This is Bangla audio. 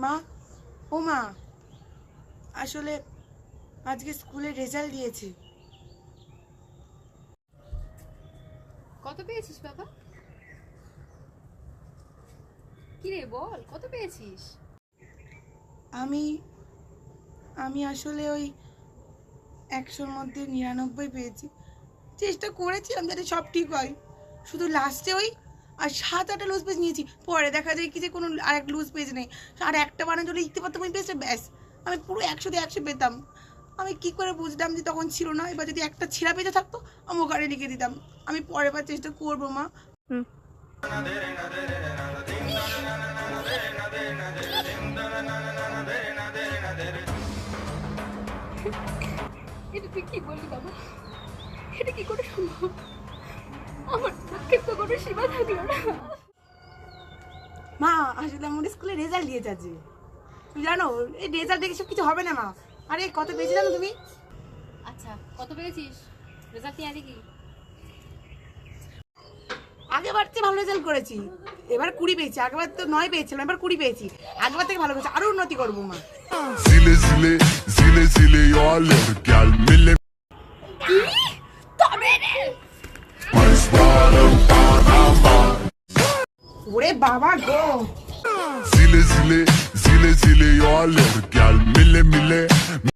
মা, ও মা, আসলে আজকে স্কুলে রেজাল্ট দিয়েছে। কত পেয়েছিস বাবা? কি রে বল, কত পেয়েছিস? আমি আমি আসলে ওই 100-র মধ্যে 99 পেয়েছি। চেষ্টা করেছিলাম যাতে সব ঠিক হয়, শুধু লাস্টে ওই আর 7-8টা লুজ পেজ নিয়েছি। পরে দেখা যায় কি যে কোনো আরেক লুজ পেজ নেই, আর একটা বানান যদি লিখতে পারতাম ওই পেজটা, ব্যাস আমি পুরো 100-তে 100 পেতাম। আমি কি করে বুঝলাম যে তখন ছিল না? এবার যদি একটা ছেঁড়া পেজে থাকতো আমি ওখানে লিখে দিতাম। আমি পরের বার চেষ্টা করবো মা। এটা তুই কি বললি বাবা? এটা কি করে সম্ভব? আমার পক্ষে তো কোনো সীমা থাকলো না। মা, আসলে আমাদের স্কুলে রেজাল্ট দিয়েছে আজকে। তুমি জানো এই রেজাল্ট দেখে সব কিছু হবে না মা। আরে কত পেয়েছি জানো তুমি? আচ্ছা, কত পেয়েছিস? রেজাল্ট নিয়ে আগে কি? আগেবার চেয়ে ভালো রেজাল্ট করেছি। এবার 20 পেয়েছি, আগেবার তো 9 পেয়েছিলাম, এবার 20 পেয়েছি। আগেবার থেকে ভালো করেছি, আরো উন্নতি করবো মা। Zile zile zile zile eu alerg al mele mai zboară în Panama. ওরে বাবা গো, Zile zile zile zile eu alerg al mele